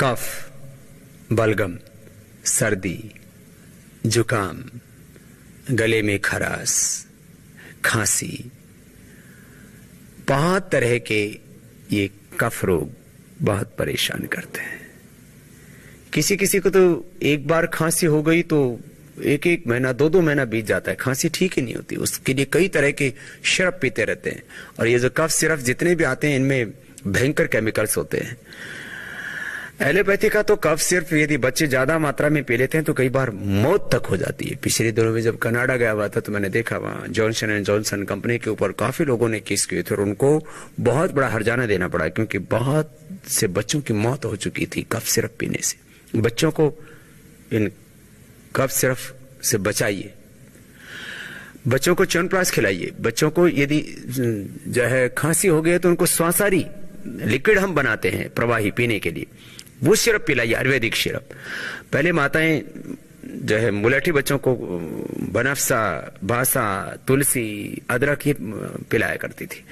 कफ, बलगम, सर्दी, जुकाम, गले में खराश, खांसी, बहुत तरह के ये कफ रोग बहुत परेशान करते हैं। किसी किसी को तो एक बार खांसी हो गई तो एक एक महीना, दो दो महीना बीत जाता है, खांसी ठीक ही नहीं होती। उसके लिए कई तरह के सिरप पीते रहते हैं। और ये जो कफ सिरप जितने भी आते हैं इनमें भयंकर केमिकल्स होते हैं। एलोपैथी का तो कफ सिर्फ यदि बच्चे ज्यादा मात्रा में पी लेते हैं तो कई बार मौत तक हो जाती है। पिछले दिनों में जब कनाडा गया हुआ था तो मैंने देखा वहां जॉनसन एंड जॉनसन कंपनी के ऊपर काफी लोगों ने केस किए थे और उनको बहुत बड़ा हर्जाना देना पड़ा, क्योंकि बहुत से बच्चों की मौत हो चुकी थी कफ सिरप पीने से। बच्चों को इन कफ सिरप से बचाइए, बच्चों को च्यवनप्राश खिलाइए। बच्चों को यदि जो है खांसी हो गई तो उनको श्वासारी लिक्विड हम बनाते हैं प्रवाही पीने के लिए, वो सिरप पिलाइए, आयुर्वेदिक सिरप। पहले माताएं जो है मुलेठी बच्चों को बनफसा, बासा, तुलसी, अदरक ये पिलाया करती थी।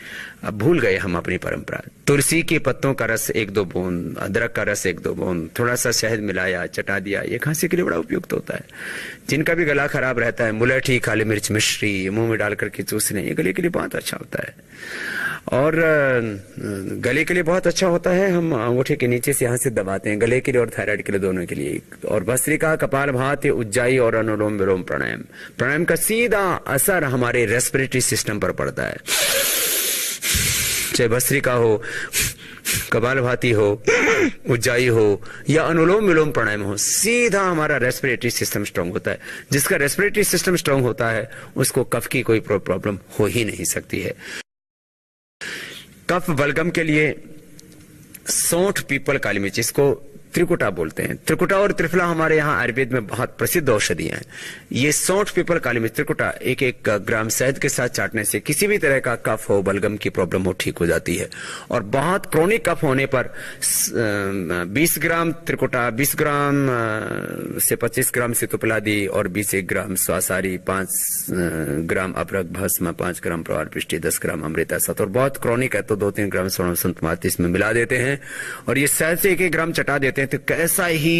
अब भूल गए हम अपनी परंपरा। तुलसी के पत्तों का रस 1-2 बूंद, अदरक का रस 1-2 बूंद, थोड़ा सा शहद मिलाया, चटा दिया, ये खांसी के लिए बड़ा उपयुक्त होता है। जिनका भी गला खराब रहता है, मुलेठी, काली मिर्च, मिश्री मुंह में डाल करके चूसने, ये गले के लिए बहुत अच्छा होता है। और गले के लिए बहुत अच्छा होता है, हम अंगूठे के नीचे से यहाँ से दबाते हैं, गले के लिए और थायराइड के लिए, दोनों के लिए। और भस्त्रिका, कपालभाति, उज्जाई और अनुलोम विलोम प्राणायाम। प्राणायाम का सीधा असर हमारे रेस्पिरेटरी सिस्टम पर पड़ता है। चाहे भस्त्रिका हो, कपालभाति हो, उज्जाई हो या अनुलोम विलोम प्राणायाम हो, सीधा हमारा रेस्पिरेटरी सिस्टम स्ट्रांग होता है। जिसका रेस्पिरेटरी सिस्टम स्ट्रांग होता है उसको कफ की कोई प्रॉब्लम हो ही नहीं सकती है। कफ बलगम के लिए सौंठ, पीपल, काली मिर्च, इसको त्रिकुटा बोलते हैं। त्रिकुटा और त्रिफला हमारे यहाँ आयुर्वेद में बहुत प्रसिद्ध औषधियां हैं। ये सौंठ, पीपल, काली मिर्च, त्रिकुटा 1-1 ग्राम शहद के साथ चाटने से किसी भी तरह का कफ हो, बलगम की प्रॉब्लम हो, ठीक हो जाती है। और बहुत क्रोनिक कफ होने पर 20 ग्राम त्रिकुटा, 20 ग्राम से 25 ग्राम सितुपलादी और 20 ग्राम स्वासारी, 5 ग्राम अबरक भस्म, 5 ग्राम प्रवाल पृष्टि, 10 ग्राम अमृता सत। और बहुत क्रोनिक है तो 2-3 ग्राम स्वर्ण संतमाती इसमें मिला देते हैं और ये शहद से 1-1 ग्राम चटा देते हैं। तो कैसा ही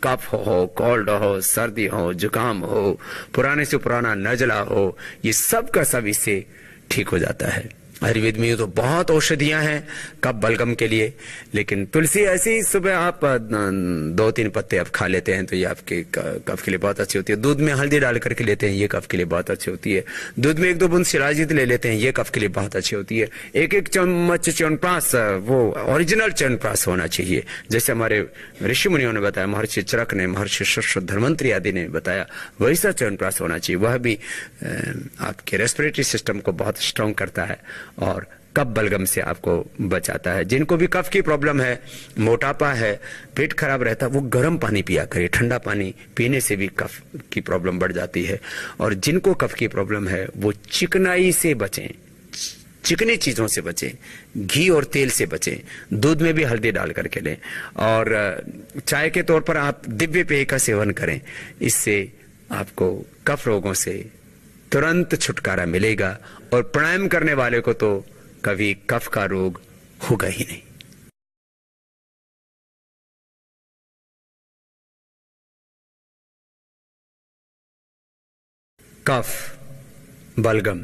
कफ हो, कोल्ड हो, सर्दी हो, जुकाम हो, पुराने से पुराना नजला हो, ये सब का सब इससे ठीक हो जाता है। आयुर्वेद में तो बहुत औषधियां हैं कफ बलगम के लिए, लेकिन तुलसी ऐसी सुबह आप 2-3 पत्ते आप खा लेते हैं तो ये आपके कफ के लिए बहुत अच्छी होती है। दूध में हल्दी डाल करके लेते हैं, ये कफ के लिए बहुत अच्छी होती है। दूध में 1-2 बूंद शिलाजीत ले लेते हैं, ये कफ के लिए बहुत अच्छी होती है। 1-1 चम्मच च्यवनप्राश, वो ओरिजिनल च्यवनप्राश होना चाहिए, जैसे हमारे ऋषि मुनियों ने बताया, महर्षि चरक ने, महर्षि श्रुत, धन्वंतरि आदि ने बताया, वैसा च्यवनप्राश होना चाहिए। वह भी आपके रेस्पिरेटरी सिस्टम को बहुत स्ट्रांग करता है और कफ बलगम से आपको बचाता है। जिनको भी कफ की प्रॉब्लम है, मोटापा है, पेट खराब रहता है, वो गर्म पानी पिया करें। ठंडा पानी पीने से भी कफ की प्रॉब्लम बढ़ जाती है। और जिनको कफ की प्रॉब्लम है वो चिकनाई से बचें, चिकनी चीजों से बचें, घी और तेल से बचें, दूध में भी हल्दी डाल करके लें और चाय के तौर पर आप दिव्य पेय का सेवन करें। इससे आपको कफ रोगों से तुरंत छुटकारा मिलेगा और प्राणायाम करने वाले को तो कभी कफ का रोग होगा ही नहीं। कफ, बलगम,